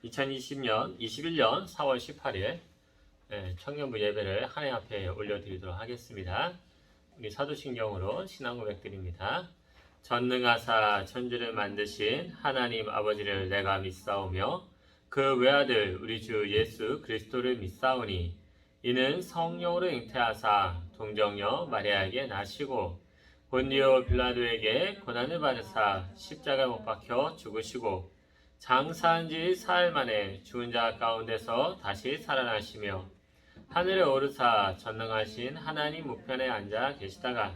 2021년 4월 18일 청년부 예배를 하나님 앞에 올려드리도록 하겠습니다. 우리 사도신경으로 신앙 고백드립니다. 전능하사 천지를 만드신 하나님 아버지를 내가 믿사오며 그 외아들 우리 주 예수 그리스도를 믿사오니 이는 성령으로 잉태하사 동정녀 마리아에게 나시고 본디오 빌라도에게 고난을 받으사 십자가에 못 박혀 죽으시고 장사한 지 사흘 만에 죽은 자 가운데서 다시 살아나시며 하늘에 오르사 전능하신 하나님 우편에 앉아 계시다가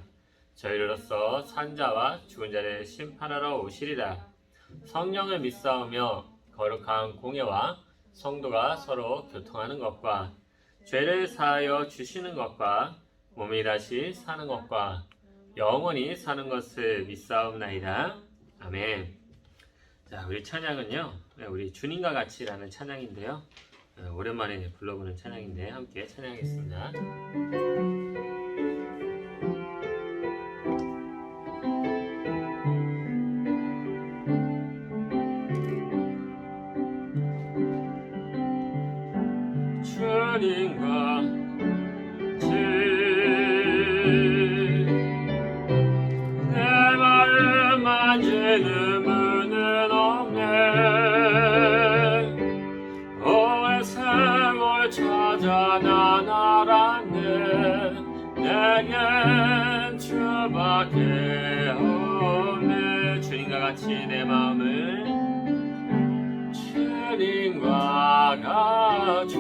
저희로서 산자와 죽은 자를 심판하러 오시리라. 성령을 믿사오며 거룩한 공예와 성도가 서로 교통하는 것과 죄를 사하여 주시는 것과 몸이 다시 사는 것과 영원히 사는 것을 믿사옵나이다. 아멘. 자, 우리 찬양은요, 우리 주님과 같이라는 찬양인데요, 오랜만에 불러보는 찬양인데 함께 찬양하겠습니다. 주님과 내 마음 만지는 문은 없네. 오래 세월 찾아 난 알았네. 내겐 주밖에 없네. 주님과 같이 내 마음을 주님과 같이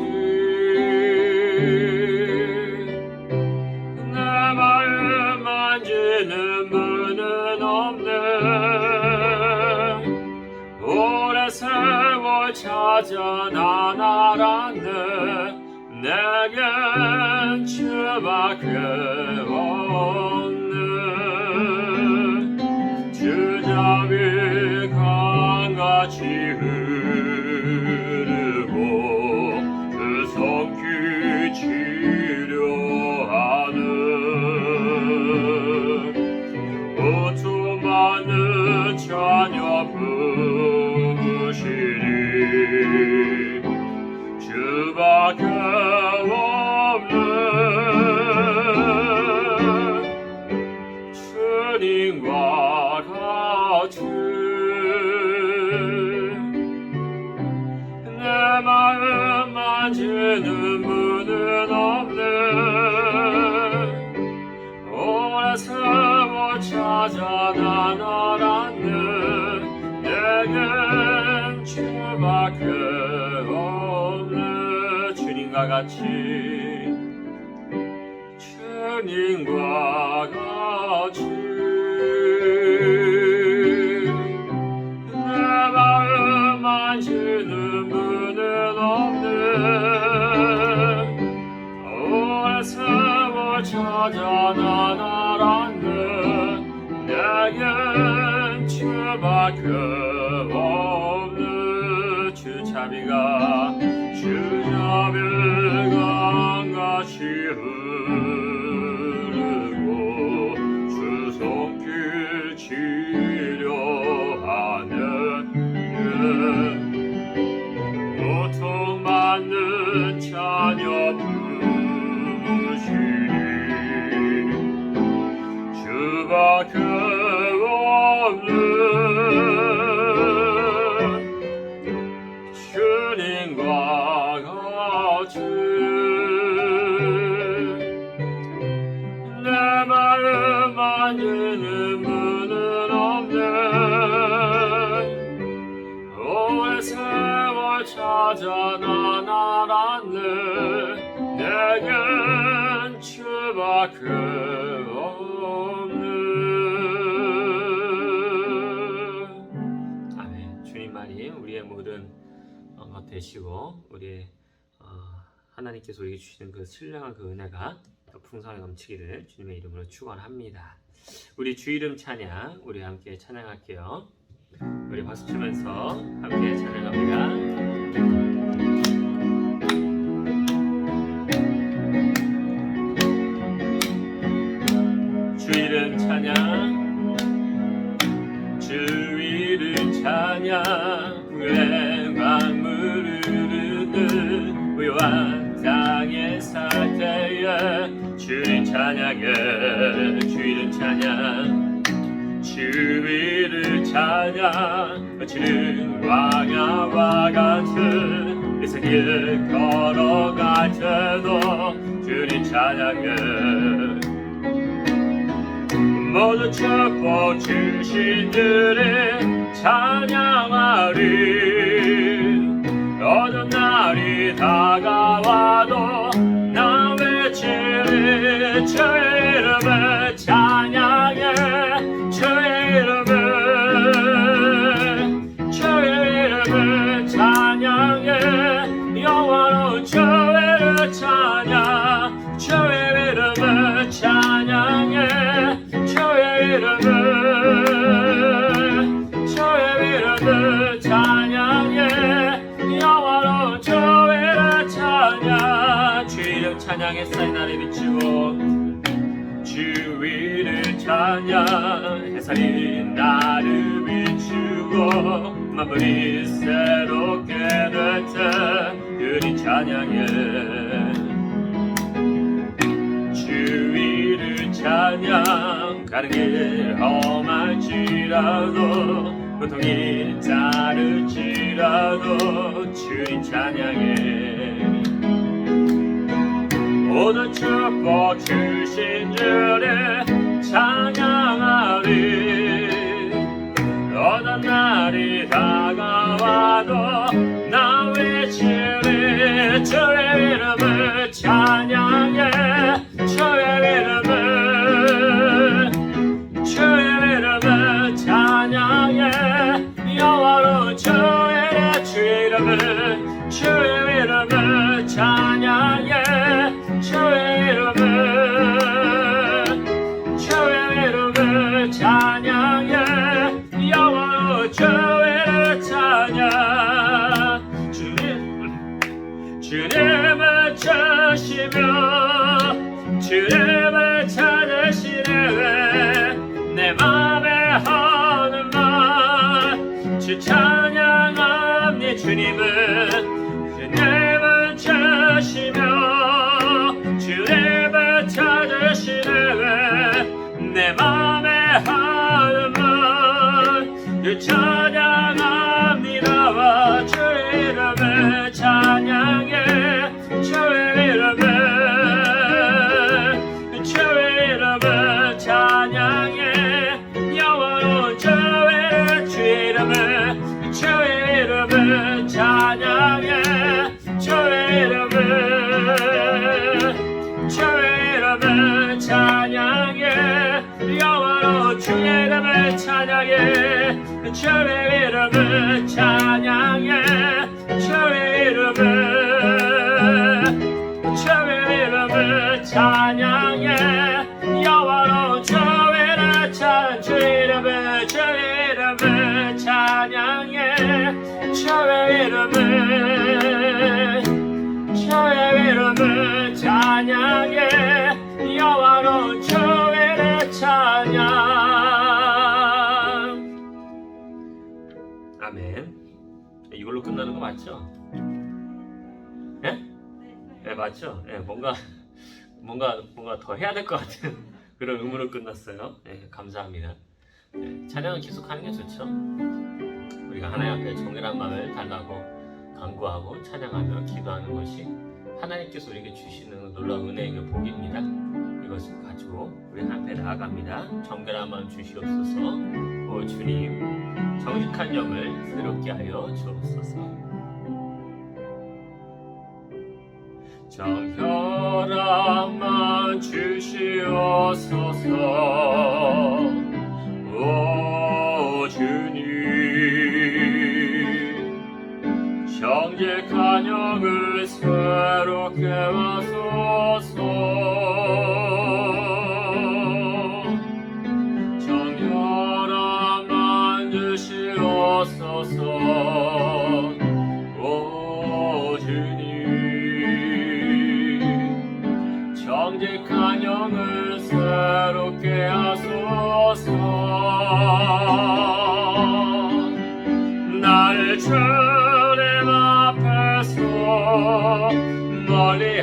내 마음 만지는 문은 없네. 오래 세월 찾아 난 알았네. 내겐 주밖에 없네. 주 자비 강같이 흐르고 그 성기 치료하는 고통받는 자녀 부으시니 주밖에 없네. 주님과 같이 내 마음 만지는 문은 없네. 오래 세월 찾아 난 알았네. 내겐 주밖에 없네. 주님과 같이 주님과 같이 내 마음 만지는 문은 없네. 오래 세월 찾아 난 알았네. 내겐 주밖에 없네. 주 자비가 강같이 흐르고 주 손길 치료하네. 고통받는 자녀 부으시니 주밖에 없네. 주님과 같이 내 마음 만지는 문은 없네. 오래 세월 찾아 난 알았네. 내겐 주밖에 없네. 아멘. 주님만이 우리의 모든 것 되시고 우리의 하나님께서 우리에게 주시는 그 신령한 그 은혜가 더 풍성하게 넘치기를 주님의 이름으로 축원합니다. 우리 주 이름 찬양 우리 함께 찬양할게요. 우리 박수 치면서 함께 찬양합니다. 주 이름 찬양 주 이름 찬양 후에 만물을 살 때에 주님 찬양해 주 이름 찬양 주 이름 찬양 주는 광야와 같은 이 세길 걸어갈 때도 주님 찬양해 모든 축복 주신 주를 찬양하리 어떤 날이 다가와도 나 외치리 주의 이름을 찬양해 주의 이름을 찬양해 영원한 주의 이름을 찬양 주의 이름을 찬양해 주의 이름을 찬양해 영원한 주의 찬양 주 이름 찬양했사이 나를 비추고 주 이름 찬양 햇살이 나를 비추고 만물이 새롭게 될 때 그리 찬양해 주 이름 찬양 가는 길 험할지라도 고통이 따를지라도 주님 찬양해 모든 축복 주신 주를 찬양하리 어떤 날이 다가와도 나 외치리 주의 이름을 찬양해 주의 이름을 찬양해 영원한 주의 이름을 찬양해 주의 이름을 찬양해 영원한 주의 찬양 주님을 찾으시며 주님을 찾으시네 내 맘에 하는 말 주 찬양합니 주님을 찾으시며 주님을 찾으시네 내 맘에 하는 말 찬양합니다 주의 이름을 찬양해 주의 이름을 찬양해 영원한 주의 이름을 찬양해 주의 이름을 찬양해 영원한 주의 이름을 찬양해 주의 이름을 찬양해 주의 이름을 찬양해 영원한 주의 이름을 찬양해 주의 이름을 찬양해 영원한 주의 찬양 아멘. 이걸로 끝나는 거 맞죠? 예? 네 맞죠? 예, 뭔가 더 해야 될 것 같은 그런 의무로 끝났어요. 예, 감사합니다. 예, 찬양을 계속하는 게 좋죠. 우리가 하나님 앞에 정결한 마음을 달라고 간구하고 찬양하며 기도하는 것이 하나님께서 우리에게 주시는 놀라운 은혜이며 복입니다. 이것을 가지고 우리 하나님 앞에 나아갑니다. 정결한 마음 주시옵소서. 오 주님 정직한 영을 새롭게 하여 주옵소서. 정결한 마음 주시옵소서. 오 주님 정직한 영을 새롭게 하소서. 정결한 마음 주시옵소서. 오 주님 정직한 영을 새롭게 하소서. 날 주님 앞에서 멀리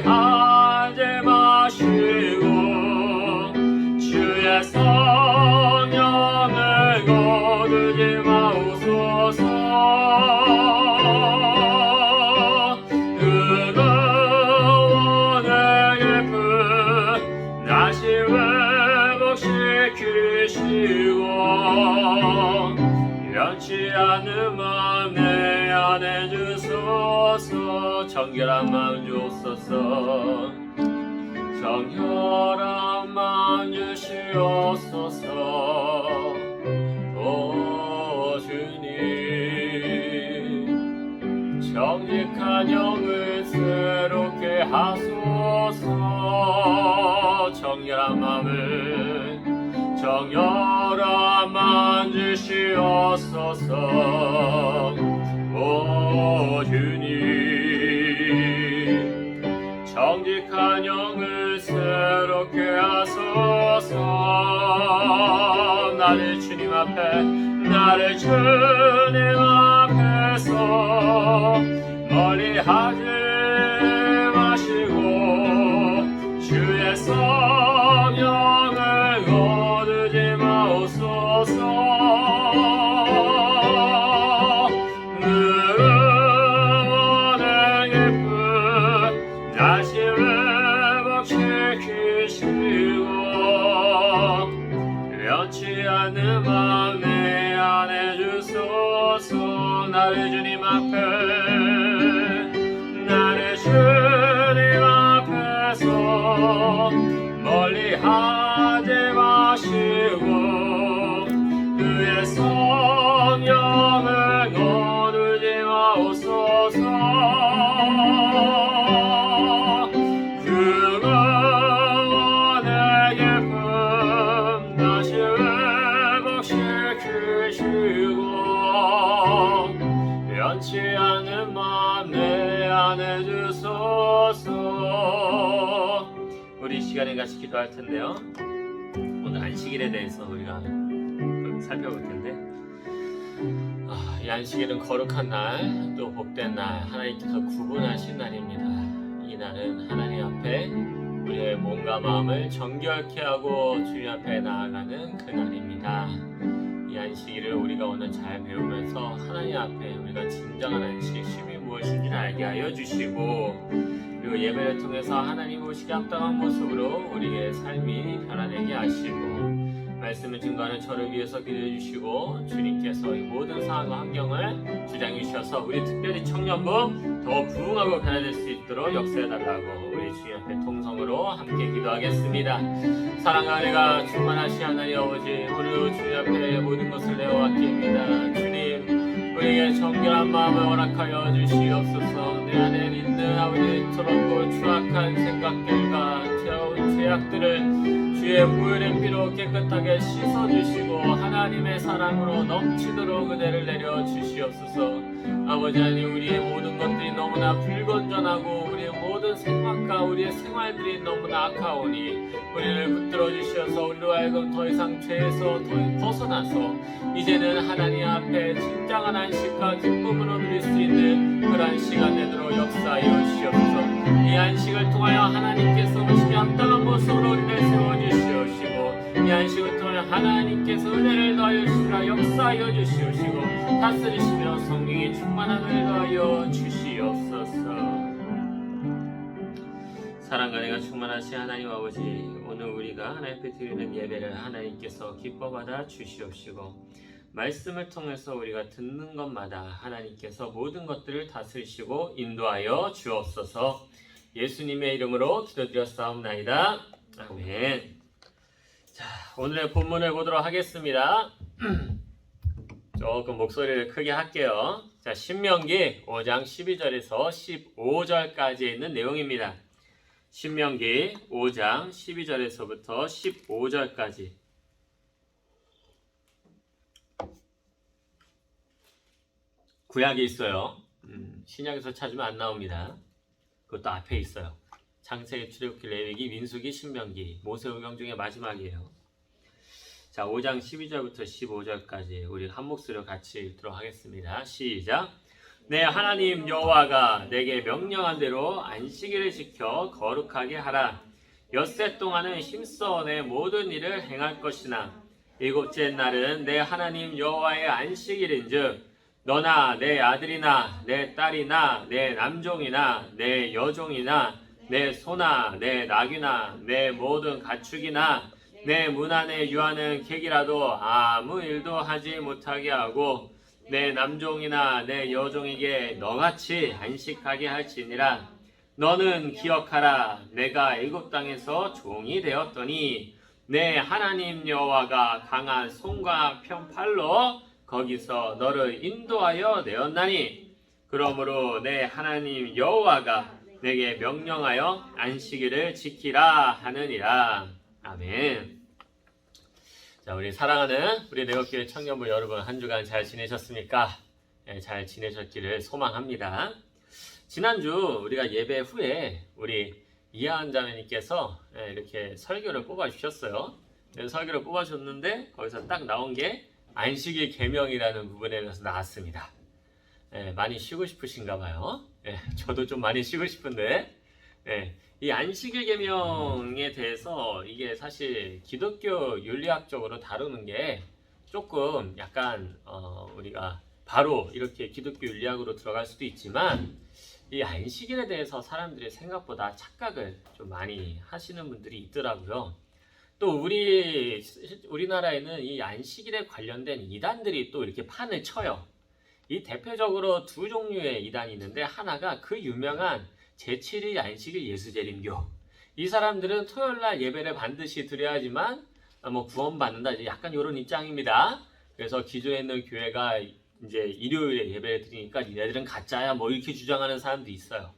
변치 않는 마음 내 안에 주소서. 정결한 마음 주옵소서. 정결한 마음 주시옵소서. 오 주님, 정직한 영을 새롭게 하소서. 정결한 마음을 정결한 마음 주시옵소서. 오 주님, 정직한 영을 새롭게 하소서. 나를 주님 앞에, 나를 주님 앞에서 멀리하지 마시고 주의 성령을 거두지 마옵소서. 누구는 기쁨 다시 회복시키시고 변치 않는 마음 내 안에 주소서. 나를 주님 앞에, 나를 주님 앞에서 멀리하지 마시고 그의 성령을 거두지 마옵소서. 그가 내 기쁨 다시 회복시키시고 변치 않는 마음 내 안에 주소서. 우리 시간에 같이 기도할 텐데요. 오늘 안식일에 대해서 우리가 살펴볼 텐데, 이 안식일은 거룩한 날, 또 복된 날, 하나님께서 구분하신 날입니다. 이 날은 하나님 앞에 우리의 몸과 마음을 정결케 하고 주님 앞에 나아가는 그 날입니다. 이 안식일을 우리가 오늘 잘 배우면서 하나님 앞에 우리가 진정한 안식의 쉼이 무엇인지를 알게 하여 주시고, 그리고 예배를 통해서 하나님 오시기 합당한 모습으로 우리의 삶이 변화되게 하시고, 말씀을 증거하는 저를 위해서 기도해 주시고, 주님께서 이 모든 상황과 환경을 주장해 주셔서 우리 특별히 청년부 더 부흥하고 변화될 수 있도록 역사해 달라고 우리 주님 앞에 통성으로 함께 기도하겠습니다. 사랑과 은혜가 충만하신 하나님 아버지, 오늘 주님 앞에 모든 것을 내어맡깁니다. 주님, 우리에게 정결한 마음을 허락하여 주시옵소서. 내 안에 있는 아버지 더럽고 추악한 생각들과 죄악들을 주의 보혈의 피로 깨끗하게 씻어주시고 하나님의 사랑으로 넘치도록 은혜를 내려 주시옵소서. 아버지 하나님, 우리의 모든 것들이 너무나 불건전하고 우리의 모든 생각과 우리의 생활들이 너무나 악하오니 우리를 붙들어 주셔서 우리로 하여금 더 이상 죄에서 더 벗어나서 이제는 하나님 앞에 진정한 안식과 기쁨으로 누릴 수 있는 그러한 시간 되도록 역사하여 주시옵소서. 이 안식을 통하여 하나님께서 오시기 합당한 모습으로 우리를 세워주시옵시고, 이 안식을 통하여 하나님께서 은혜를 더하여 주시라 역사하여 주시옵시고, 다스리시며 성령이 충만한 은혜를 더하여 주시옵소서. 사랑과 은혜가 충만하신 하나님 아버지, 오늘 우리가 하나님 앞에 드리는 예배를 하나님께서 기뻐받아 주시옵시고, 말씀을 통해서 우리가 듣는 것마다 하나님께서 모든 것들을 다스리시고 인도하여 주옵소서. 예수님의 이름으로 기도드렸사옵나이다. 아멘. 자, 오늘의 본문을 보도록 하겠습니다. 조금 목소리를 크게 할게요. 자, 신명기 5장 12절에서 15절까지 있는 내용입니다. 신명기 5장 12절에서부터 15절까지. 구약이 있어요. 신약에서 찾으면 안 나옵니다. 그것도 앞에 있어요. 창세기, 출애굽기, 레위기, 민수기, 신명기, 모세오경 중에 마지막이에요. 자, 5장 12절부터 15절까지 우리 한 목소리로 같이 읽도록 하겠습니다. 시작. 내 하나님 여호와가 내게 명령한 대로 안식일을 지켜 거룩하게 하라. 엿새 동안은 힘써 내 모든 일을 행할 것이나 일곱째 날은 내 하나님 여호와의 안식일인즉 너나 내 아들이나 내 딸이나 내 남종이나 내 여종이나 내 소나 내 낙이나 내 모든 가축이나 내 문 안에 유하는 객이라도 아무 일도 하지 못하게 하고 내 남종이나 내 여종에게 너같이 안식하게 할지니라. 너는 기억하라. 내가 애굽 땅에서 종이 되었더니 내 하나님 여호와가 강한 손과 평팔로 거기서 너를 인도하여 내었나니 그러므로 내 하나님 여호와가 내게 명령하여 안식일을 지키라 하느니라. 아멘. 자, 우리 사랑하는 우리 내곡교회 청년부 여러분, 한 주간 잘 지내셨습니까? 네, 잘 지내셨기를 소망합니다. 지난주 우리가 예배 후에 우리 이하은 자매님께서 이렇게 설교를 뽑아주셨어요. 설교를 뽑아줬는데 거기서 딱 나온 게 안식일 계명이라는 부분에 대해서 나왔습니다. 많이 쉬고 싶으신가 봐요. 저도 좀 많이 쉬고 싶은데 이 안식일 계명에 대해서 이게 사실 기독교 윤리학적으로 다루는 게 조금 약간 우리가 바로 이렇게 기독교 윤리학으로 들어갈 수도 있지만 이 안식일에 대해서 사람들이 생각보다 착각을 좀 많이 하시는 분들이 있더라고요. 또 우리나라에는 이 안식일에 관련된 이단들이 또 이렇게 판을 쳐요. 이 대표적으로 두 종류의 이단이 있는데, 하나가 그 유명한 제7일 안식일 예수재림교. 이 사람들은 토요일날 예배를 반드시 드려야지만 구원받는다, 약간 이런 입장입니다. 그래서 기존에 있는 교회가 이제 일요일에 예배를 드리니까 니네들은 가짜야 이렇게 주장하는 사람도 있어요.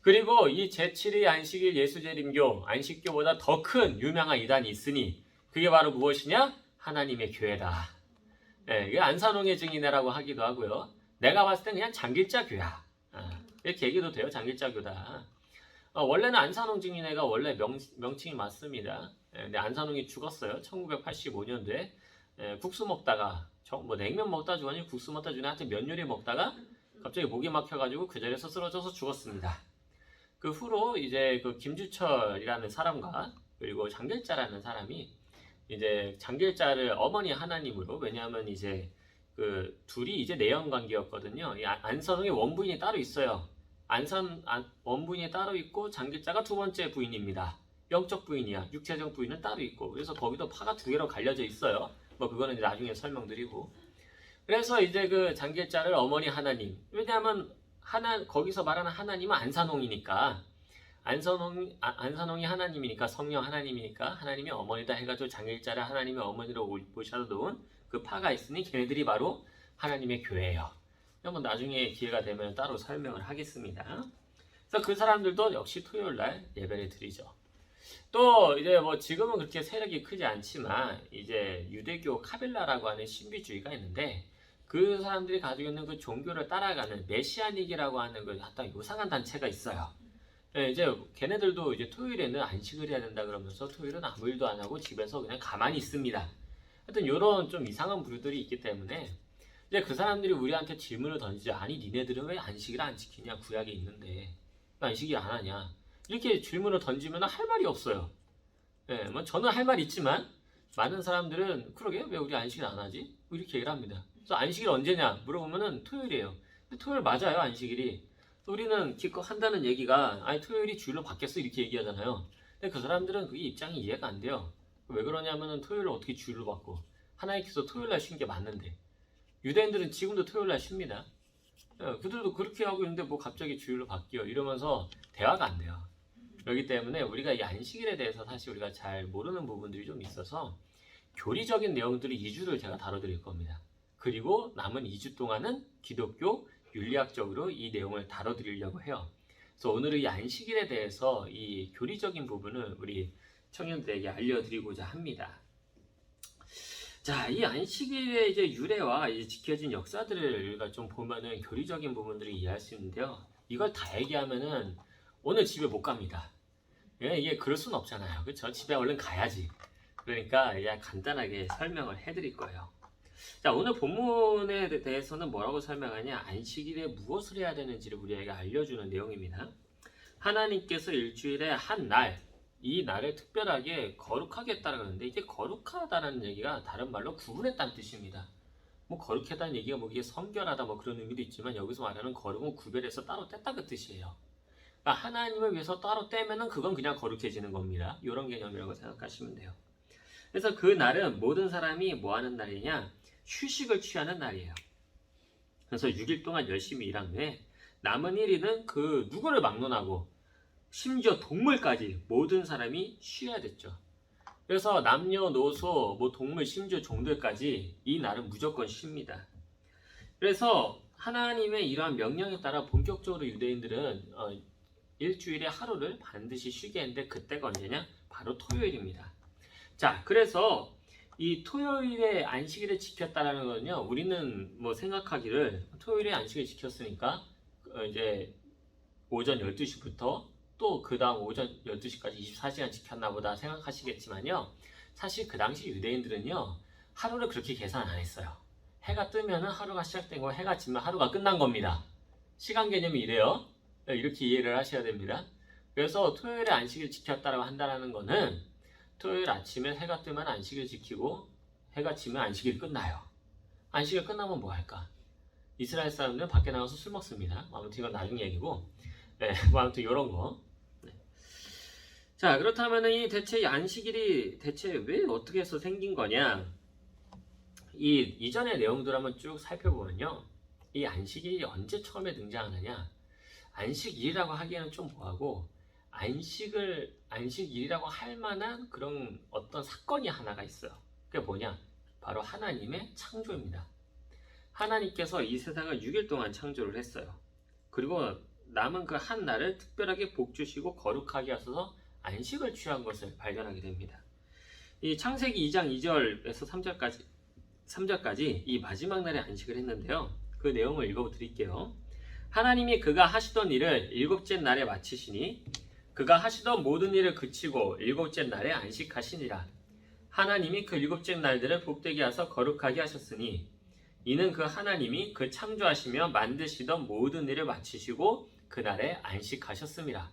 그리고 이 제7일 안식일 예수재림교, 안식교보다 더 큰 유명한 이단이 있으니 그게 바로 무엇이냐? 하나님의 교회다. 이게 안산홍의 증인회라고 하기도 하고요. 내가 봤을 땐 그냥 장길자 교야. 이렇게 얘기도 돼요. 장길자 교다. 원래는 안산홍 증인회가 원래 명칭이 맞습니다. 근데 안산홍이 죽었어요. 1985년도에 국수 먹다가 냉면 먹다 죽었니 국수 먹다 죽었니 하여튼 면 요리 먹다가 갑자기 목이 막혀가지고 그 자리에서 쓰러져서 죽었습니다. 그 후로 이제 그 김주철이라는 사람과 그리고 장길자라는 사람이 이제 장길자를 어머니 하나님으로, 왜냐하면 이제 그 둘이 이제 내연 관계였거든요. 이 안산홍의 원부인이 따로 있어요. 원부인이 따로 있고 장길자가 두 번째 부인입니다. 영적 부인이야. 육체적 부인은 따로 있고. 그래서 거기도 파가 두 개로 갈려져 있어요. 그거는 이제 나중에 설명드리고. 그래서 이제 그 장길자를 어머니 하나님. 왜냐하면 거기서 말하는 하나님은 안산홍이니까. 안산홍이 하나님이니까, 성령 하나님이니까 하나님이 어머니다 해가지고 장길자를 하나님의 어머니로 모셔놓은 그 파가 있으니 걔네들이 바로 하나님의 교회예요. 한번 나중에 기회가 되면 따로 설명을 하겠습니다. 그래서 그 사람들도 역시 토요일날 예배를 드리죠. 또 이제 지금은 그렇게 세력이 크지 않지만 이제 유대교 카빌라라고 하는 신비주의가 있는데, 그 사람들이 가지고 있는 그 종교를 따라가는 메시아닉이라고 하는 그 어떤 요상한 단체가 있어요. 이제 걔네들도 이제 토요일에는 안식을 해야 된다 그러면서 토요일은 아무 일도 안 하고 집에서 그냥 가만히 있습니다. 하여튼 요런 좀 이상한 부류들이 있기 때문에 이제 그 사람들이 우리한테 질문을 던지죠. 아니 니네들은 왜 안식일 안 지키냐? 구약에 있는데 왜 안식일 안 하냐? 이렇게 질문을 던지면 할 말이 없어요. 저는 할 말 있지만 많은 사람들은 그러게 왜 우리 안식일 안 하지? 이렇게 얘기를 합니다. 그래서 안식일 언제냐 물어보면은 토요일이에요. 근데 토요일 맞아요, 안식일이. 우리는 기껏 한다는 얘기가 아니 토요일이 주일로 바뀌었어 이렇게 얘기하잖아요. 근데 그 사람들은 그게 입장이 이해가 안 돼요. 왜 그러냐면은 토요일을 어떻게 주일로 바꿔? 하나님께서 토요일날 쉰 게 맞는데. 유대인들은 지금도 토요일날 쉽니다. 그들도 그렇게 하고 있는데 갑자기 주일로 바뀌어 이러면서 대화가 안 돼요. 그렇기 때문에 우리가 이 안식일에 대해서 사실 우리가 잘 모르는 부분들이 좀 있어서 교리적인 내용들을 2주를 제가 다뤄드릴 겁니다. 그리고 남은 2주 동안은 기독교 윤리학적으로 이 내용을 다뤄드리려고 해요. 그래서 오늘은 이 안식일에 대해서 이 교리적인 부분을 우리 청년들에게 알려드리고자 합니다. 자, 이 안식일의 이제 유래와 이제 지켜진 역사들을 우리가 좀 보면은 교리적인 부분들을 이해할 수 있는데요. 이걸 다 얘기하면은 오늘 집에 못 갑니다. 이게 그럴 순 없잖아요. 그렇죠? 집에 얼른 가야지. 그러니까 그냥 간단하게 설명을 해드릴 거예요. 자, 오늘 본문에 대해서는 뭐라고 설명하냐? 안식일에 무엇을 해야 되는지를 우리에게 알려주는 내용입니다. 하나님께서 일주일에 한 날, 이 날을 특별하게 거룩하게 했다라고 하는데, 이게 거룩하다는 얘기가 다른 말로 구분했다는 뜻입니다. 거룩하다는 얘기가 이게 성결하다 그런 의미도 있지만, 여기서 말하는 거룩은 구별해서 따로 뗐다 그 뜻이에요. 그러니까 하나님을 위해서 따로 떼면은 그건 그냥 거룩해지는 겁니다. 이런 개념이라고 생각하시면 돼요. 그래서 그 날은 모든 사람이 뭐 하는 날이냐? 휴식을 취하는 날이에요. 그래서 6일 동안 열심히 일한 후에 남은 1일은 그 누구를 막론하고 심지어 동물까지 모든 사람이 쉬어야 됐죠. 그래서 남녀노소, 뭐 동물, 심지어 종들까지 이 날은 무조건 쉽니다. 그래서 하나님의 이러한 명령에 따라 본격적으로 유대인들은 일주일에 하루를 반드시 쉬게 했는데 그때가 언제냐? 바로 토요일입니다. 자, 그래서 이 토요일에 안식일을 지켰다라는 거는요, 우리는 뭐 생각하기를 토요일에 안식을 지켰으니까 이제 오전 12시부터 또 그 다음 오전 12시까지 24시간 지켰나 보다 생각하시겠지만요, 사실 그 당시 유대인들은요 하루를 그렇게 계산 안 했어요. 해가 뜨면은 하루가 시작된 거, 해가 지면 하루가 끝난 겁니다. 시간 개념이 이래요. 이렇게 이해를 하셔야 됩니다. 그래서 토요일에 안식일 지켰다라고 한다는 거는 토요일 아침에 해가 뜨면 안식일 지키고 해가 지면 안식일 끝나요. 안식일 끝나면 뭐 할까? 이스라엘 사람들은 밖에 나가서 술 먹습니다. 아무튼 이건 나중 얘기고, 네, 뭐 아무튼 이런 거. 네. 자, 그렇다면 이 대체 이 안식일이 대체 왜 어떻게 해서 생긴 거냐? 이 이전의 내용들 한번 쭉 살펴보면요, 이 안식일이 언제 처음에 등장하느냐? 안식일이라고 하기에는 좀 뭐하고, 안식일이라고 할 만한 그런 어떤 사건이 하나가 있어요. 그게 뭐냐? 바로 하나님의 창조입니다. 하나님께서 이 세상을 6일 동안 창조를 했어요. 그리고 남은 그 한 날을 특별하게 복 주시고 거룩하게 하셔서 안식을 취한 것을 발견하게 됩니다. 이 창세기 2장 2절에서 3절까지 이 마지막 날에 안식을 했는데요. 그 내용을 읽어 드릴게요. 하나님이 그가 하시던 일을 일곱째 날에 마치시니 그가 하시던 모든 일을 그치고 일곱째 날에 안식하시니라. 하나님이 그 일곱째 날들을 복되게 하사 거룩하게 하셨으니 이는 그 하나님이 그 창조하시며 만드시던 모든 일을 마치시고 그날에 안식하셨습니다.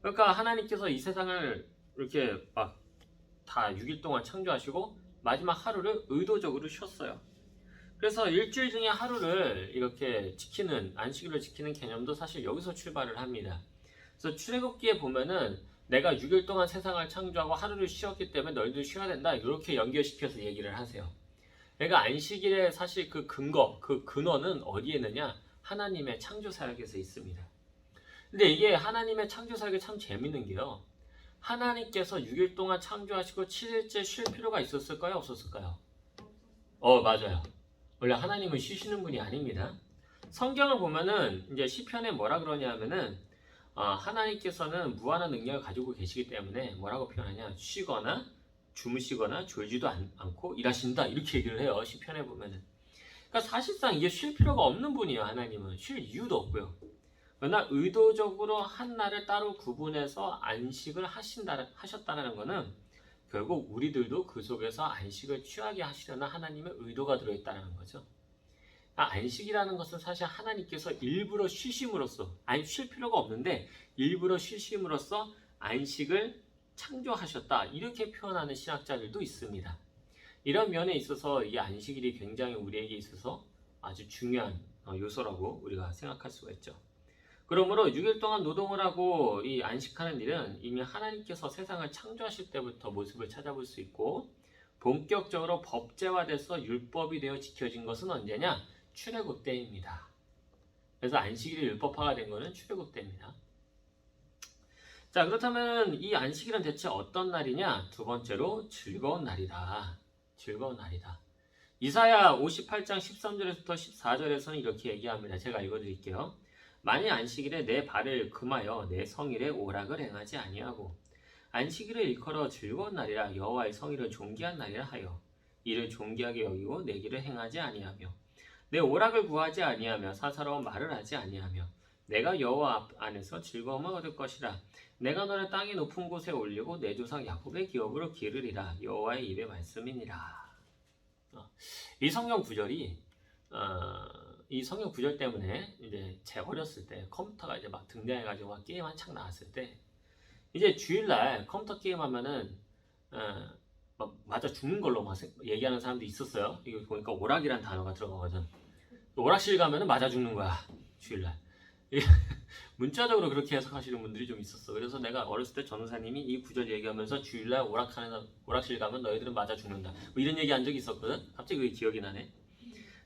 그러니까 하나님께서 이 세상을 이렇게 막 다 6일 동안 창조하시고 마지막 하루를 의도적으로 쉬었어요. 그래서 일주일 중에 하루를 이렇게 지키는, 안식일을 지키는 개념도 사실 여기서 출발을 합니다. 그래서 출애굽기에 보면은 내가 6일 동안 세상을 창조하고 하루를 쉬었기 때문에 너희들 쉬어야 된다, 이렇게 연결시켜서 얘기를 하세요. 그러니까 안식일의 사실 그 근거, 그 근원은 어디에 있느냐? 하나님의 창조 사역에서 있습니다. 근데 이게 하나님의 창조 사역이 참 재밌는 게요, 하나님께서 6일 동안 창조하시고 7일째 쉴 필요가 있었을까요? 없었을까요? 맞아요. 원래 하나님은 쉬시는 분이 아닙니다. 성경을 보면은 이제 시편에 뭐라 그러냐면은 하나님께서는 무한한 능력을 가지고 계시기 때문에 뭐라고 표현하냐? 쉬거나 주무시거나 졸지도 않고 일하신다, 이렇게 얘기를 해요. 시편에 보면은. 그러니까 사실상 이게 쉴 필요가 없는 분이에요. 하나님은 쉴 이유도 없고요. 그러나 의도적으로 한 날을 따로 구분해서 안식을 하셨다는 것은 결국 우리들도 그 속에서 안식을 취하게 하시려는 하나님의 의도가 들어있다는 거죠. 안식이라는 것은 사실 하나님께서 일부러 쉬심으로써, 쉴 필요가 없는데 일부러 쉬심으로써 안식을 창조하셨다, 이렇게 표현하는 신학자들도 있습니다. 이런 면에 있어서 이 안식일이 굉장히 우리에게 있어서 아주 중요한 요소라고 우리가 생각할 수가 있죠. 그러므로 6일 동안 노동을 하고 이 안식하는 일은 이미 하나님께서 세상을 창조하실 때부터 모습을 찾아볼 수 있고, 본격적으로 법제화돼서 율법이 되어 지켜진 것은 언제냐? 출애굽 때입니다. 그래서 안식일이 율법화가 된 것은 출애굽 때입니다. 자, 그렇다면 이 안식일은 대체 어떤 날이냐? 두 번째로 즐거운 날이다. 즐거운 날이다. 이사야 58장 13절에서부터 14절에서는 이렇게 얘기합니다. 제가 읽어드릴게요. 만일 안식일에 내 발을 금하여 내 성일에 오락을 행하지 아니하고 안식일을 일컬어 즐거운 날이라 여호와의 성일을 존귀한 날이라 하여 이를 존귀하게 여기고 내 길을 행하지 아니하며 내 오락을 구하지 아니하며 사사로운 말을 하지 아니하며 내가 여호와 안에서 즐거움을 얻을 것이라. 내가 너를 땅의 높은 곳에 올리고 내 조상 야곱의 기업으로 기르리라. 여호와의 입의 말씀이니라. 이 성경 구절이 이 성경 구절 때문에 이제 제 어렸을 때 컴퓨터가 이제 막 등장해가지고 막 게임 한창 나왔을 때 이제 주일날 컴퓨터 게임 하면은 막 맞아 죽는 걸로 막 얘기하는 사람도 있었어요. 이거 보니까 오락이란 단어가 들어가거든. 오락실 가면은 맞아 죽는 거야, 주일날. 문자적으로 그렇게 해석하시는 분들이 좀 있었어. 그래서 내가 어렸을 때 전우사님이 이 구절 얘기하면서 주일날 오락실 가면 너희들은 맞아 죽는다, 뭐 이런 얘기 한 적이 있었거든. 갑자기 그게 기억이 나네.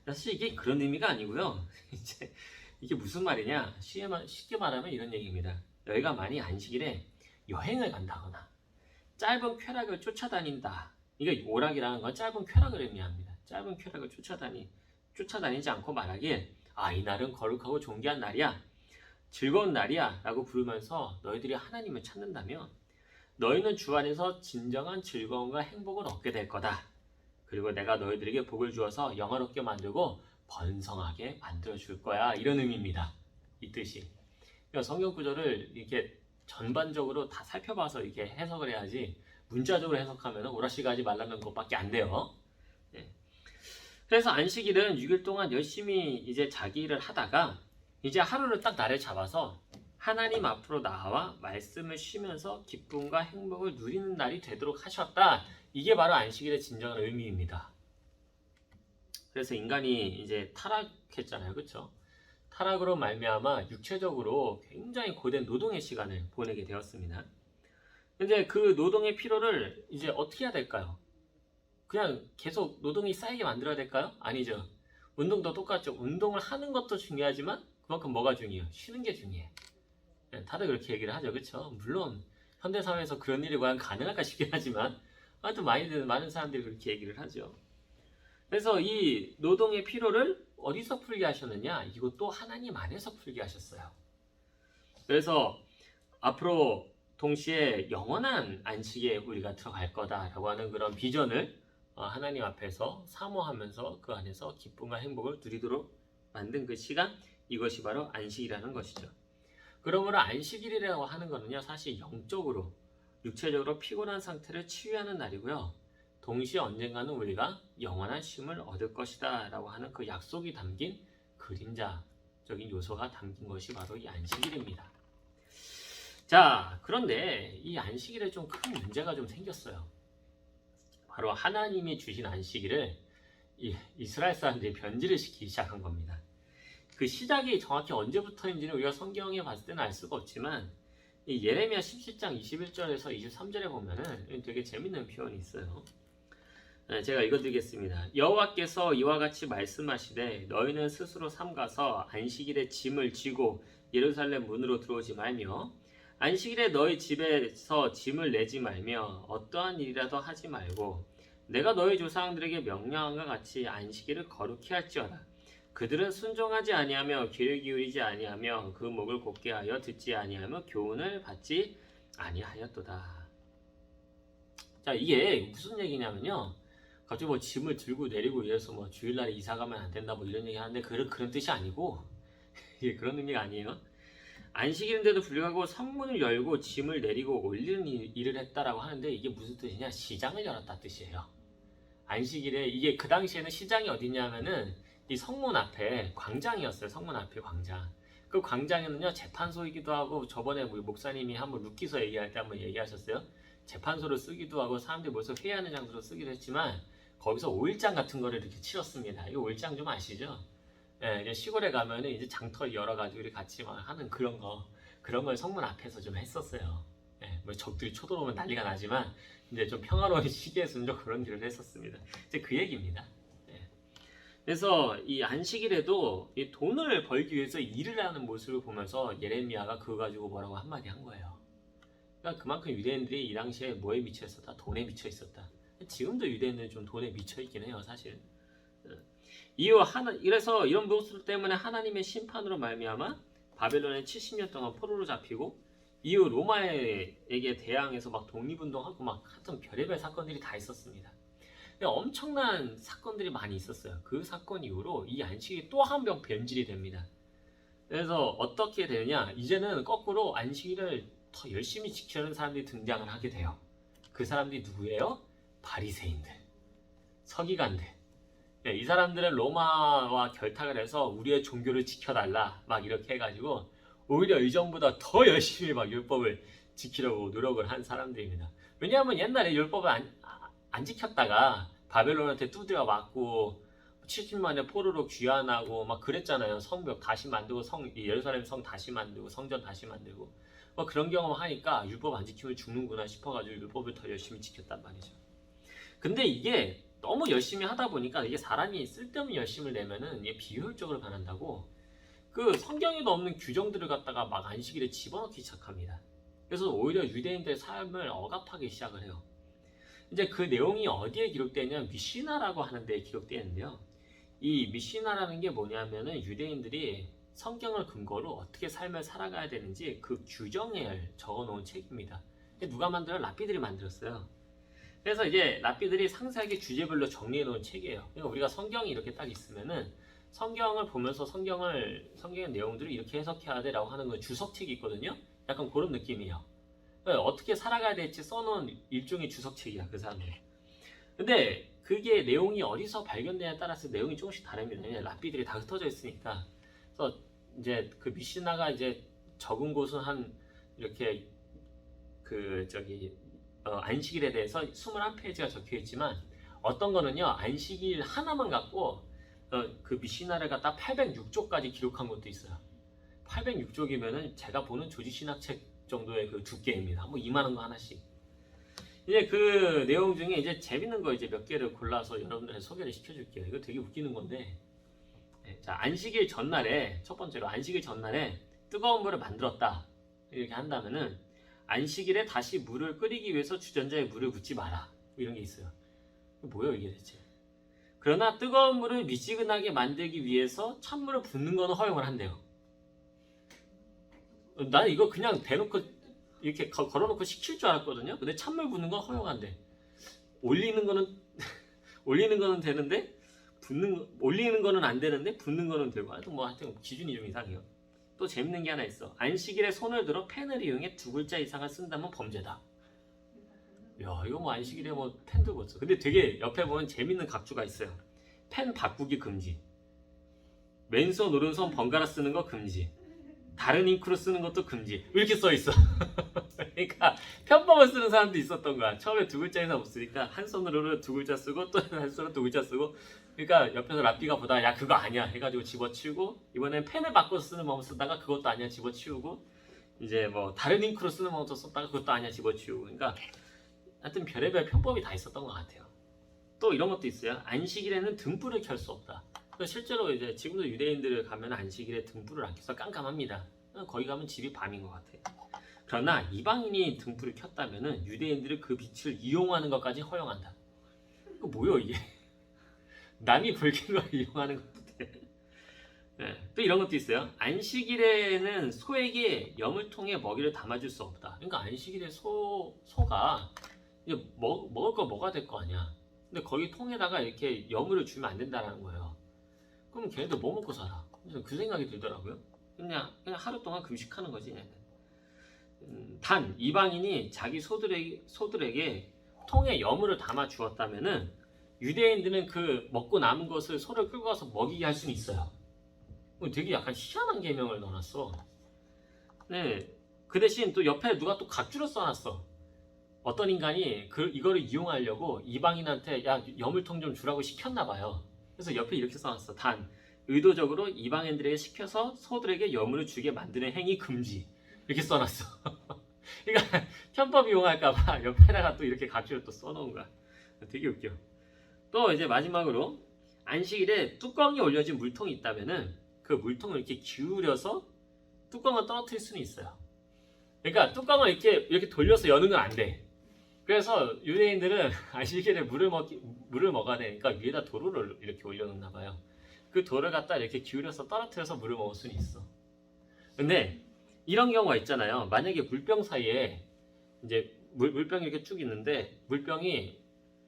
사실 이게 그런 의미가 아니고요. 이제 이게 무슨 말이냐? 쉽게 말하면 이런 얘기입니다. 너희가 만약 안식일에 여행을 간다거나 짧은 쾌락을 쫓아다닌다. 이게 오락이라는 건 짧은 쾌락을 의미합니다. 짧은 쾌락을 쫓아다니지 않고 말하길, 이날은 거룩하고 존귀한 날이야, 즐거운 날이야 라고 부르면서 너희들이 하나님을 찾는다면 너희는 주 안에서 진정한 즐거움과 행복을 얻게 될 거다. 그리고 내가 너희들에게 복을 주어서 영화롭게 만들고 번성하게 만들어 줄 거야. 이런 의미입니다. 이 뜻이. 그러니까 성경 구절을 이렇게 전반적으로 다 살펴봐서 이렇게 해석을 해야지, 문자적으로 해석하면 오락실 가지 말라는 것밖에 안 돼요. 네. 그래서 안식일은 6일 동안 열심히 이제 자기 일을 하다가 이제 하루를 딱 날을 잡아서 하나님 앞으로 나와 말씀을 쉬면서 기쁨과 행복을 누리는 날이 되도록 하셨다. 이게 바로 안식일의 진정한 의미입니다. 그래서 인간이 이제 타락했잖아요. 그렇죠? 타락으로 말미암아 육체적으로 굉장히 고된 노동의 시간을 보내게 되었습니다. 근데 그 노동의 피로를 이제 어떻게 해야 될까요? 그냥 계속 노동이 쌓이게 만들어야 될까요? 아니죠. 운동도 똑같죠. 운동을 하는 것도 중요하지만 그만큼 뭐가 중요해요? 쉬는 게 중요해. 다들 그렇게 얘기를 하죠. 그렇죠? 물론 현대사회에서 그런 일이 과연 가능할까 싶긴 하지만 하여튼 많은 사람들이 그렇게 얘기를 하죠. 그래서 이 노동의 피로를 어디서 풀게 하셨느냐? 이것도 하나님 안에서 풀게 하셨어요. 그래서 앞으로 동시에 영원한 안식에 우리가 들어갈 거다라고 하는 그런 비전을 하나님 앞에서 사모하면서 그 안에서 기쁨과 행복을 누리도록 만든 그 시간, 이것이 바로 안식이라는 것이죠. 그러므로 안식일이라고 하는 것은요, 사실 영적으로, 육체적으로 피곤한 상태를 치유하는 날이고요. 동시에 언젠가는 우리가 영원한 쉼을 얻을 것이다 라고 하는 그 약속이 담긴 그림자적인 요소가 담긴 것이 바로 이 안식일입니다. 자, 그런데 이 안식일에 좀 큰 문제가 좀 생겼어요. 바로 하나님이 주신 안식일을 이스라엘 사람들이 변질을 시키기 시작한 겁니다. 그 시작이 정확히 언제부터인지는 우리가 성경에 봤을 때는 알 수가 없지만 이 예레미야 17장 21절에서 23절에 보면은 되게 재밌는 표현이 있어요. 제가 읽어드리겠습니다. 여호와께서 이와 같이 말씀하시되 너희는 스스로 삼가서 안식일에 짐을 지고 예루살렘 문으로 들어오지 말며 안식일에 너희 집에서 짐을 내지 말며 어떠한 일이라도 하지 말고 내가 너희 조상들에게 명령한과 같이 안식일을 거룩히 할지어다. 그들은 순종하지 아니하며 귀를 기울이지 아니하며 그 목을 곧게 하여 듣지 아니하며 교훈을 받지 아니하였도다. 자, 이게 무슨 얘기냐면요, 갑자기 뭐 짐을 들고 내리고 이래서 뭐 주일날에 이사 가면 안 된다 뭐 이런 얘기 하는데 그런 뜻이 아니고 이게 그런 의미가 아니에요. 안식일인데도 불구하고 성문을 열고 짐을 내리고 올리는 일을 했다라고 하는데 이게 무슨 뜻이냐? 시장을 열었다 뜻이에요. 안식일에 이게 그 당시에는 시장이 어디냐면은 이 성문 앞에 광장이었어요. 성문 앞에 광장. 그 광장에는요 재판소이기도 하고, 저번에 우리 목사님이 한번 루키서 얘기할 때 한번 얘기하셨어요. 재판소를 쓰기도 하고 사람들이 모여서 회의하는 장소로 쓰기도 했지만 거기서 5일장 같은 거를 이렇게 치렀습니다. 이거 5일장 좀 아시죠? 예, 이제 시골에 가면은 이제 장터 열어가지고 우리 같이 막 하는 그런 걸 성문 앞에서 좀 했었어요. 예, 뭐 적들이 쳐들어오면 난리가 나지만 이제 좀 평화로운 시기에서는 좀 그런 일을 했었습니다. 이제 그 얘기입니다. 예. 그래서 이 안식일에도 이 돈을 벌기 위해서 일을 하는 모습을 보면서 예레미야가 그거 가지고 뭐라고 한마디 한 거예요. 그러니까 그만큼 유대인들이 이 당시에 뭐에 미쳐 있었다? 돈에 미쳐 있었다. 지금도 유대인들은 좀 돈에 미쳐 있긴 해요, 사실. 이래서 이런 모습 때문에 하나님의 심판으로 말미암아 바벨론에 70년 동안 포로로 잡히고 이후 로마에게 대항해서 막 독립운동하고 막 하여튼 별의별 사건들이 다 있었습니다. 엄청난 사건들이 많이 있었어요. 그 사건 이후로 이 안식이 또 한 번 변질이 됩니다. 그래서 어떻게 되느냐, 이제는 거꾸로 안식일을 더 열심히 지키려는 사람들이 등장을 하게 돼요. 그 사람들이 누구예요? 바리새인들, 서기관들. 이 사람들은 로마와 결탁을 해서 우리의 종교를 지켜달라 막 이렇게 해가지고 오히려 이전보다 더 열심히 막 율법을 지키려고 노력을 한 사람들입니다. 왜냐하면 옛날에 율법을 안 지켰다가 바벨론한테 두드려 맞고 70만에 포로로 귀환하고 막 그랬잖아요. 성벽 다시 만들고 예루살렘 성 다시 만들고 성전 다시 만들고 뭐 그런 경험 하니까 율법 안 지키면 죽는구나 싶어가지고 율법을 더 열심히 지켰단 말이죠. 근데 이게 너무 열심히 하다 보니까 이게 사람이 쓸데없는 열심을 내면은 이게 비효율적으로 변한다고 그 성경에도 없는 규정들을 갖다가 막 안식일에 집어넣기 시작합니다. 그래서 오히려 유대인들의 삶을 억압하기 시작을 해요. 이제 그 내용이 어디에 기록되냐면 미시나라고 하는 데에 기록되어 있는데요. 이 미시나라는 게 뭐냐면은 유대인들이 성경을 근거로 어떻게 삶을 살아가야 되는지 그 규정을 적어놓은 책입니다. 누가 만들어요? 랍비들이 만들었어요. 그래서 이제 랍비들이 상세하게 주제별로 정리해놓은 책이에요. 그러니까 우리가 성경이 이렇게 딱 있으면은 성경을 보면서 성경의 내용들을 이렇게 해석해야 돼라고 하는 건 주석책이 있거든요. 약간 그런 느낌이에요. 그러니까 어떻게 살아가야 될지 써놓은 일종의 주석책이야, 그 사람들. 근데 그게 내용이 어디서 발견되냐에 따라서 내용이 조금씩 다릅니다. 그냥 랍비들이 다 흩어져 있으니까. 그래서 이제 그 미시나가 이제 적은 곳은 한 이렇게 안식일에 대해서 21페이지가 적혀 있지만 어떤 거는요 안식일 하나만 갖고 그 미시나를 갖다 806쪽까지 기록한 것도 있어요. 806쪽이면은 제가 보는 조지신학책 정도의 그 두께입니다. 뭐 이만한 거 하나씩. 이제 그 내용 중에 이제 재밌는 거 이제 몇 개를 골라서 여러분들한테 소개를 시켜줄게요. 이거 되게 웃기는 건데, 자 안식일 전날에 첫 번째로 안식일 전날에 뜨거운 물을 만들었다 이렇게 한다면은 안식일에 다시 물을 끓이기 위해서 주전자에 물을 붓지 마라 이런 게 있어요. 뭐예요 이게 대체? 그러나 뜨거운 물을 미지근하게 만들기 위해서 찬물을 붓는 거는 허용을 한대요. 나는 이거 그냥 대놓고 이렇게 걸어놓고 시킬 줄 알았거든요. 근데 찬물 붓는 건 허용한대. 올리는 거는 되는데 올리는 거는 안 되는데 붓는 거는 되고. 하여튼 기준이 좀 이상해요. 또 재밌는 게 하나 있어. 안식일에 손을 들어 펜을 이용해 2글자 이상을 쓴다면 범죄다. 야, 이거 뭐 안식일에 뭐 펜 들고 있어. 근데 되게 옆에 보면 재밌는 각주가 있어요. 펜 바꾸기 금지. 왼손 오른손 번갈아 쓰는 거 금지. 다른 잉크로 쓰는 것도 금지. 이렇게 써 있어. 그러니까 편법을 쓰는 사람도 있었던 거야. 처음에 2글자 이상 못 쓰니까 한 손으로는 2글자 쓰고 또 한 손으로 2글자 쓰고. 그러니까 옆에서 랍비가 보다가 야 그거 아니야 해가지고 집어치우고, 이번엔 펜을 바꿔서 쓰는 방법 쓰다가 그것도 아니야 집어치우고, 이제 뭐 다른 잉크로 쓰는 방법도 썼다가 그것도 아니야 집어치우고. 그러니까 하여튼 별의별 편법이 다 있었던 것 같아요. 또 이런 것도 있어요. 안식일에는 등불을 켤 수 없다. 실제로 이제 지금도 유대인들을 가면 안식일에 등불을 안 켜서 깜깜합니다. 거기 가면 집이 밤인 것 같아요. 그러나 이방인이 등불을 켰다면은 유대인들은 그 빛을 이용하는 것까지 허용한다. 이거 뭐요 이게? 남이 밝힌 걸 이용하는 것도 돼. 네, 또 이런 것도 있어요. 안식일에는 소에게 여물통에 먹이를 담아줄 수 없다. 그러니까 안식일에 소가 이제 먹을 거 뭐가 될 거 아니야. 근데 거기 통에다가 이렇게 여물을 주면 안 된다는 거예요. 그럼 걔네들 뭐 먹고 살아? 그 생각이 들더라고요. 그냥 하루 동안 금식하는 거지. 단 이방인이 자기 소들에게 통에 여물을 담아 주었다면은 유대인들은 그 먹고 남은 것을 소를 끌고 가서 먹이게 할 수는 있어요. 되게 약간 희한한 계명을 넣어놨어. 네, 그 대신 또 옆에 누가 또 각주를 써놨어. 어떤 인간이 이거를 이용하려고 이방인한테 야 여물통 좀 주라고 시켰나 봐요. 그래서 옆에 이렇게 써놨어. 단 의도적으로 이방인들에게 시켜서 소들에게 여물을 주게 만드는 행위 금지. 이렇게 써놨어. 그러니까 편법 이용할까봐 옆에다가 또 이렇게 각주를 또 써놓은 거야. 되게 웃겨. 또 이제 마지막으로 안식일에 뚜껑이 올려진 물통이 있다면은 그 물통을 이렇게 기울여서 뚜껑을 떨어뜨릴 수는 있어요. 그러니까 뚜껑을 이렇게 돌려서 여는 건 안 돼. 그래서 유대인들은 안식일에 물을 먹어야 되니까 위에다 도로를 이렇게 올려놓나 봐요. 그 돌을 갖다 이렇게 기울여서 떨어뜨려서 물을 먹을 수는 있어. 근데 이런 경우가 있잖아요. 만약에 물병 사이에 이제 물병이 이렇게 쭉 있는데 물병이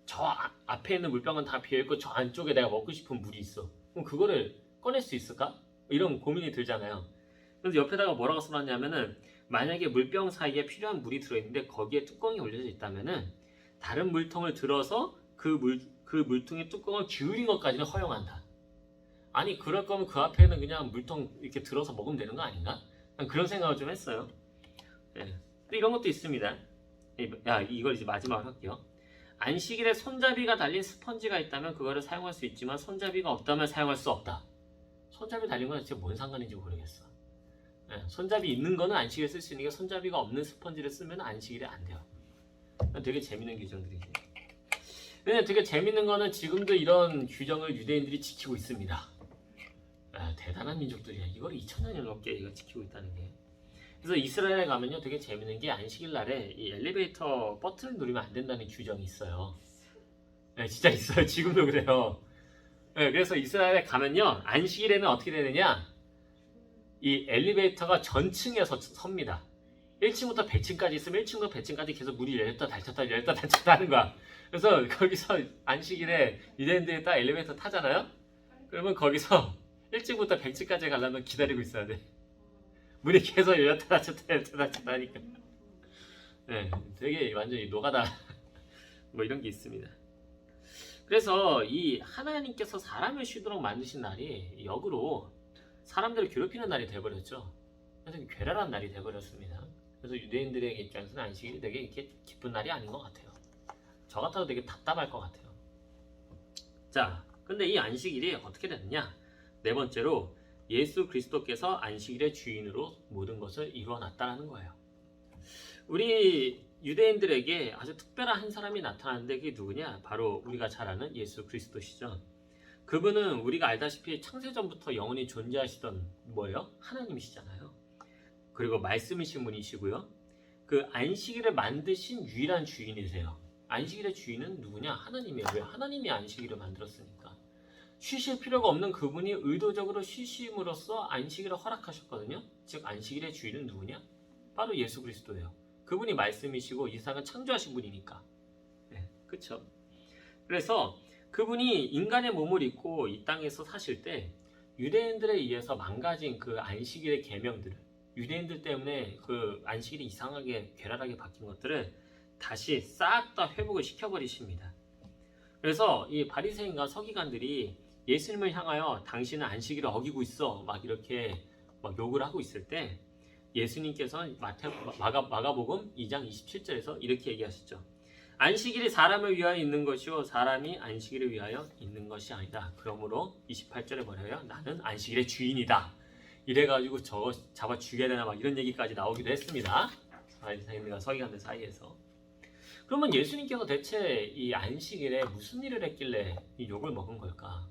저 앞에 있는 물병은 다 비어있고 저 안쪽에 내가 먹고 싶은 물이 있어. 그럼 그거를 꺼낼 수 있을까? 이런 고민이 들잖아요. 그래서 옆에다가 뭐라고 써놨냐면은 만약에 물병 사이에 필요한 물이 들어있는데 거기에 뚜껑이 올려져 있다면은 다른 물통을 들어서 그 물통의 뚜껑을 기울인 것까지는 허용한다. 아니 그럴 거면 그 앞에는 그냥 물통 이렇게 들어서 먹으면 되는 거 아닌가? 그런 생각을 좀 했어요. 네. 또 이런 것도 있습니다. 이걸 이제 마지막으로 할게요. 안식일에 손잡이가 달린 스펀지가 있다면 그거를 사용할 수 있지만 손잡이가 없다면 사용할 수 없다. 손잡이 달린 건 진짜 뭔 상관인지 모르겠어. 네, 손잡이 있는 거는 안식일에 쓸 수 있는 게 손잡이가 없는 스펀지를 쓰면 안식일에 안 돼요. 되게 재밌는 규정들이지. 근데 되게 재밌는 거는 지금도 이런 규정을 유대인들이 지키고 있습니다. 대단한 민족들이야. 이걸 2000년이 넘게 이거 지키고 있다는 게. 그래서 이스라엘에 가면요, 되게 재밌는 게 안식일 날에 이 엘리베이터 버튼을 누르면 안 된다는 규정이 있어요. 진짜 있어요. 지금도 그래요. 그래서 이스라엘에 가면요, 안식일에는 어떻게 되느냐, 이 엘리베이터가 전층에서 섭니다. 1층부터 100층까지 있으면 1층부터 100층까지 계속 문이 열렸다 닫혔다 열렸다 닫혔다 하는 거야. 그래서 거기서 안식일에 유대인들이 딱 엘리베이터 타잖아요. 그러면 거기서 1층부터 100층까지 가려면 기다리고 있어야 돼. 문이 계속 열렸다 닫혔다 열렸다 닫혔다 하니까. 되게 완전히 노가다 뭐 이런 게 있습니다. 그래서 이 하나님께서 사람을 쉬도록 만드신 날이 역으로 사람들을 괴롭히는 날이 돼버렸죠. 그래서 괴랄한 날이 돼버렸습니다. 그래서 유대인들의 입장에서는 안식일이 되게 이렇게 기쁜 날이 아닌 것 같아요. 저 같아도 되게 답답할 것 같아요. 자, 근데 이 안식일이 어떻게 되느냐? 네 번째로 예수 그리스도께서 안식일의 주인으로 모든 것을 이루어놨다는 거예요. 우리 유대인들에게 아주 특별한 한 사람이 나타나는데 그게 누구냐? 바로 우리가 잘 아는 예수 그리스도시죠. 그분은 우리가 알다시피 창세전부터 영원히 존재하시던 뭐예요? 하나님이시잖아요. 그리고 말씀이신 분이시고요. 그 안식일을 만드신 유일한 주인이세요. 안식일의 주인은 누구냐? 하나님이에요. 왜? 하나님이 안식일을 만들었으니까. 쉬실 필요가 없는 그분이 의도적으로 쉬심으로써 안식일을 허락하셨거든요. 즉 안식일의 주인은 누구냐? 바로 예수 그리스도예요. 그분이 말씀이시고 이 세상을 창조하신 분이니까. 그렇죠? 그래서 그분이 인간의 몸을 입고 이 땅에서 사실 때 유대인들에 의해서 망가진 그 안식일의 계명들을, 유대인들 때문에 그 안식일이 이상하게 괴랄하게 바뀐 것들을 다시 싹 다 회복을 시켜버리십니다. 그래서 이 바리새인과 서기관들이 예수님을 향하여 당신은 안식일을 어기고 있어 막 이렇게 막 욕을 하고 있을 때 예수님께서는 마가복음 2장 27절에서 이렇게 얘기하시죠. 안식일이 사람을 위하여 있는 것이요 사람이 안식일을 위하여 있는 것이 아니다. 그러므로 28절에 뭐래요? 나는 안식일의 주인이다. 이래가지고 저거 잡아 죽여야 되나 막 이런 얘기까지 나오기도 했습니다. 바리새인들과 서기관들 사이에서. 그러면 예수님께서 대체 이 안식일에 무슨 일을 했길래 이 욕을 먹은 걸까?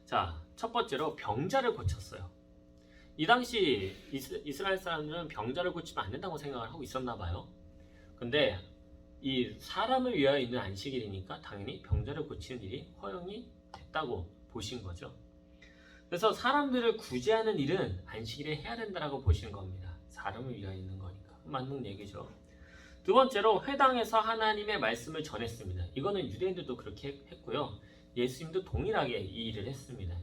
자, 첫 번째로 병자를 고쳤어요. 이 당시 이스라엘 사람들은 병자를 고치면 안 된다고 생각을 하고 있었나 봐요. 근데 이 사람을 위하여 있는 안식일이니까 당연히 병자를 고치는 일이 허용이 됐다고 보신 거죠. 그래서 사람들을 구제하는 일은 안식일에 해야 된다고 보시는 겁니다. 사람을 위하여 있는 거니까. 맞는 얘기죠. 두 번째로 회당에서 하나님의 말씀을 전했습니다. 이거는 유대인들도 그렇게 했고요. 예수님도 동일하게 이 일을 했습니다.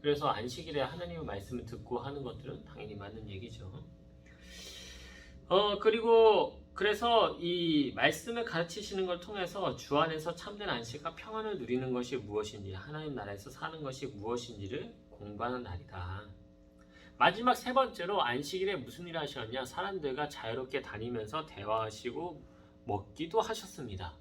그래서 안식일에 하나님의 말씀을 듣고 하는 것들은 당연히 맞는 얘기죠. 그래서 이 말씀을 가르치시는 걸 통해서 주 안에서 참된 안식과 평안을 누리는 것이 무엇인지, 하나님 나라에서 사는 것이 무엇인지를 공부하는 날이다. 마지막 세 번째로 안식일에 무슨 일을 하셨냐? 사람들과 자유롭게 다니면서 대화하시고 먹기도 하셨습니다.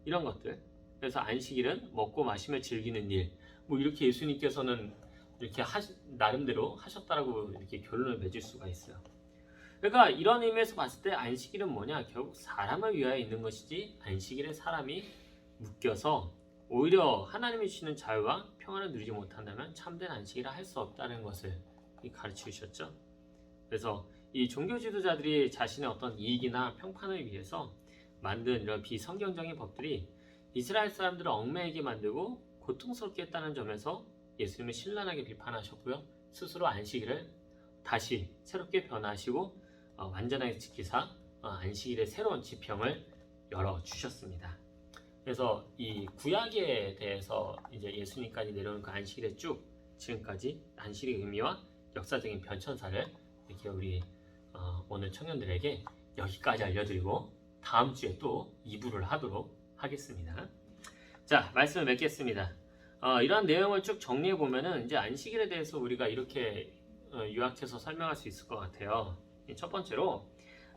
이런 것들. 그래서 안식일은 먹고 마시며 즐기는 일. 뭐 이렇게 예수님께서는 이렇게 나름대로 하셨다라고 이렇게 결론을 맺을 수가 있어요. 그러니까 이런 의미에서 봤을 때 안식일은 뭐냐? 결국 사람을 위하여 있는 것이지 안식일에 사람이 묶여서 오히려 하나님이 주시는 자유와 평안을 누리지 못한다면 참된 안식이라 할 수 없다는 것을 가르쳐 주셨죠. 그래서 이 종교 지도자들이 자신의 어떤 이익이나 평판을 위해서 만든 이런 비성경적인 법들이 이스라엘 사람들을 얽매이게 만들고 고통스럽게 했다는 점에서 예수님을 신랄하게 비판하셨고요. 스스로 안식일을 다시 새롭게 변화하시고 완전하게 지키사 안식일의 새로운 지평을 열어주셨습니다. 그래서 이 구약에 대해서 이제 예수님까지 내려오는 그 안식일의 쭉 지금까지 안식일의 의미와 역사적인 변천사를 이렇게 우리 오늘 청년들에게 여기까지 알려드리고 다음 주에 또 2부를 하도록 하겠습니다. 자, 말씀을 맺겠습니다. 이러한 내용을 쭉 정리해 보면은 이제 안식일에 대해서 우리가 이렇게 요약해서 설명할 수 있을 것 같아요. 첫 번째로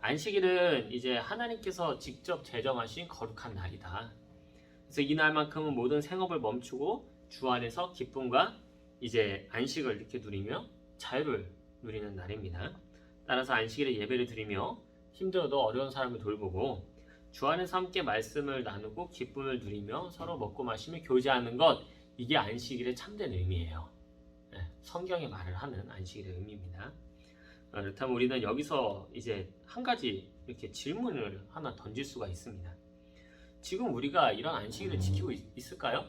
안식일은 이제 하나님께서 직접 제정하신 거룩한 날이다. 그래서 이 날만큼은 모든 생업을 멈추고 주 안에서 기쁨과 이제 안식을 이렇게 누리며 자유를 누리는 날입니다. 따라서 안식일에 예배를 드리며 힘들어도 어려운 사람을 돌보고 주 안에서 함께 말씀을 나누고 기쁨을 누리며 서로 먹고 마시며 교제하는 것, 이게 안식일의 참된 의미예요. 성경의 말을 하는 안식일의 의미입니다. 그렇다면 우리는 여기서 이제 한 가지 이렇게 질문을 하나 던질 수가 있습니다. 지금 우리가 이런 안식일을 지키고 있을까요?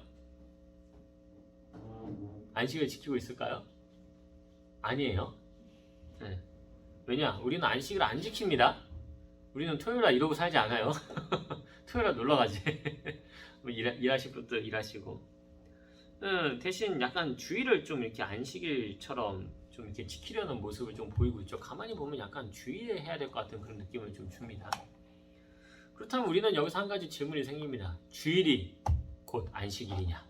안식일을 지키고 있을까요? 아니에요. 왜냐? 우리는 안식일을 안 지킵니다. 우리는 토요일날 이러고 살지 않아요. 토요일날 놀러 가지. 일하실 분들 일하시고. 대신 약간 주일을 좀 이렇게 안식일처럼 좀 이렇게 지키려는 모습을 좀 보이고 있죠. 가만히 보면 약간 주일에 해야 될 것 같은 그런 느낌을 좀 줍니다. 그렇다면 우리는 여기서 한 가지 질문이 생깁니다. 주일이 곧 안식일이냐?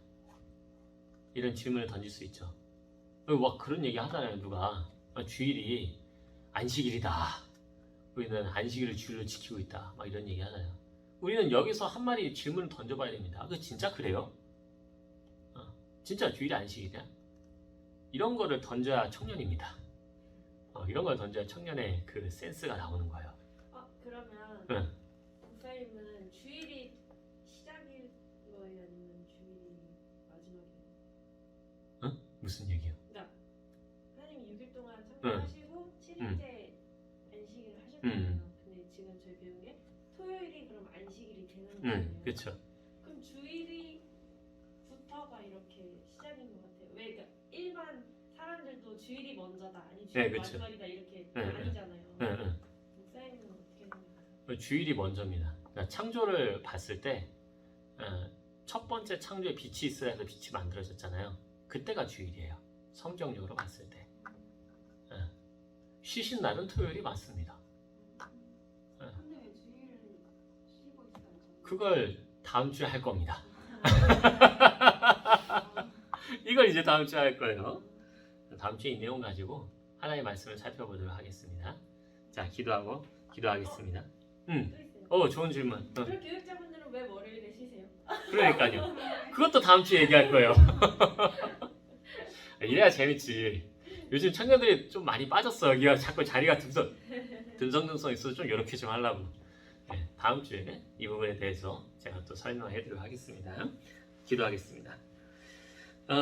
이런 질문을 던질 수 있죠. 막 그런 얘기 하잖아요, 누가. 주일이 안식일이다. 우리는 안식일을 주일로 지키고 있다. 막 이런 얘기 하잖아요. 우리는 여기서 한 마디 질문을 던져봐야 됩니다. 그 진짜 그래요? 진짜 주일이 안식일이야? 이런 거를 던져야 청년입니다. 이런 걸 던져야 청년의 그 센스가 나오는 거예요. 그러면 목사님은 주일이 시작일 거예요? 아니면 주일이 마지막이에요? 무슨 얘기요? 그러니까 하나님이 6일 동안 창조하시고 7일째 안식일을 하셨잖아요. 근데 지금 저희 배운 게 토요일이 그럼 안식일이 되는 거예요. 그렇죠. 그럼 주일이부터가 이렇게 시작인 것 같아요. 왜? 그러니까 일반 사람들도 주일이 먼저다, 아니 주일이 마지막이다 이렇게 아니잖아요. 목사님은 어떻게 생각하세요? 주일이 먼저입니다. 그러니까 창조를 봤을 때 첫 번째 창조에 빛이 있어야 해서 빛이 만들어졌잖아요. 그때가 주일이에요. 성경적으로 봤을 때. 쉬신 날은 토요일이 맞습니다. 근데 왜 주일을 쉬고 있어요? 그걸 다음 주에 할 겁니다. 이걸 이제 다음 주에 할 거예요. 다음 주에 이 내용 가지고 하나의 말씀을 살펴보도록 하겠습니다. 자, 기도하겠습니다. 좋은 질문. 그럼 교육자분들은 왜 월요일에 쉬세요? 그러니까요. 그것도 다음 주에 얘기할 거예요. 이래야 재밌지. 요즘 청년들이 좀 많이 빠졌어. 여기가 자꾸 자리가 듬성듬성 있어서 좀 이렇게 좀 하려고. 다음 주에 이 부분에 대해서 제가 또 설명해드리도록 하겠습니다. 기도하겠습니다.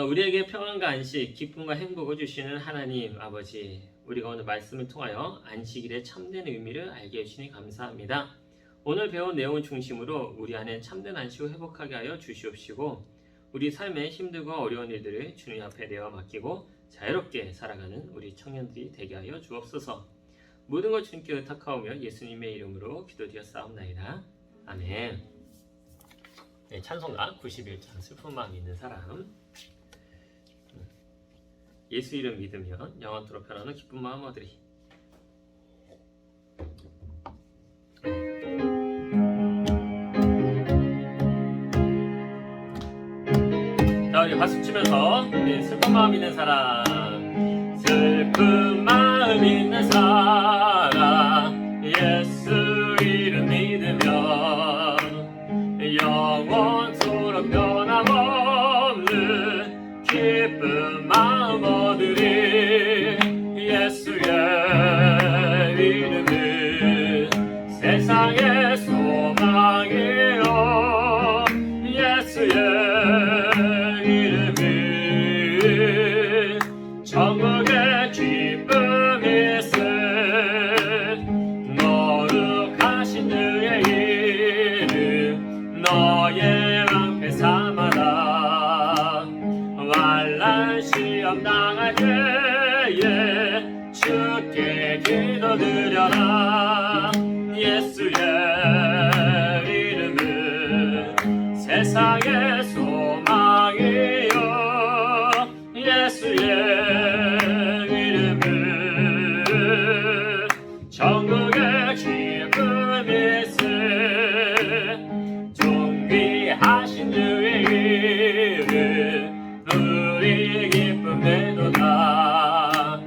우리에게 평안과 안식, 기쁨과 행복을 주시는 하나님 아버지, 우리가 오늘 말씀을 통하여 안식일의 참된 의미를 알게 해주시니 감사합니다. 오늘 배운 내용을 중심으로 우리 안에 참된 안식을 회복하게 하여 주시옵시고, 우리 삶의 힘들고 어려운 일들을 주님 앞에 내어 맡기고 자유롭게 살아가는 우리 청년들이 되게 하여 주옵소서. 모든 것 주님께 의탁하오며 예수님의 이름으로 기도드렸사옵나이다. 아멘. 찬송가 91장 슬픈 마음 있는 사람. 예수 이름 믿으면 영원토록 변하는 기쁜 마음 얻으리. 자, 우리 박수 치면서 슬픈 마음 있는 사람, 슬픈 마음 있는 사람, 예수 이름 믿으면 영원토록 변함없는 기쁜 마음 얻으리. 예수의 이름은 세상의 소망이요, 예수의 이름은 천국의 기쁨일세. 거룩하신 그의 이름 너의 방패 삼아라. 환난 시험 당할 때에 주께 기도드려라. 예수의 이름은 세상의 소망이요, 예수의 이름은 천국의 기쁨일세. 존귀하신 주의 이름 우리 기쁨 되도다.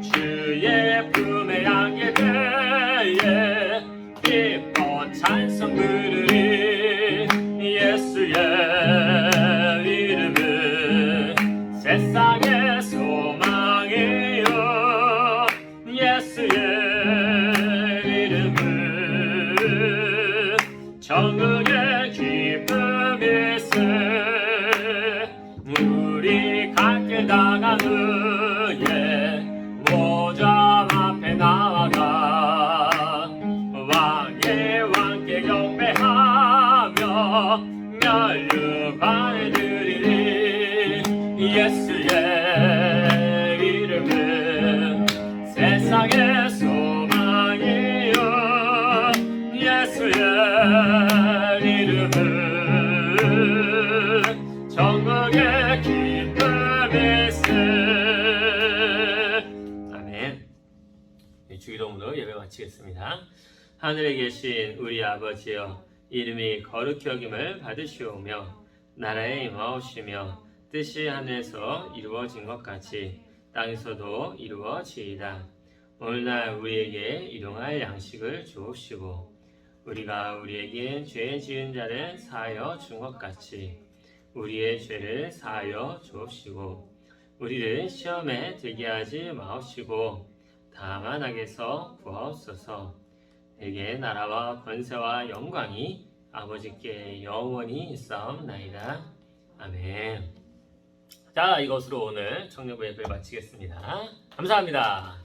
주의 품에 안길 때에 기뻐 찬송 부르리. 예수의 이름은 세상의 소망이요, 예수의 이름은 예배 마치겠습니다. 하늘에 계신 우리 아버지여, 이름이 거룩히 여김을 받으시오며 나라에 임하오시며 뜻이 하늘에서 이루어진 것 같이 땅에서도 이루어지이다. 오늘날 우리에게 일용할 양식을 주옵시고 우리가 우리에게 죄 지은 자를 사하여 준 것 같이 우리의 죄를 사하여 주옵시고 우리를 시험에 들게 하지 마옵시고 다만 악에서 구하옵소서. 내게 나라와 권세와 영광이 아버지께 영원히 있사옵나이다. 아멘. 자, 이것으로 오늘 청년부 예배를 마치겠습니다. 감사합니다.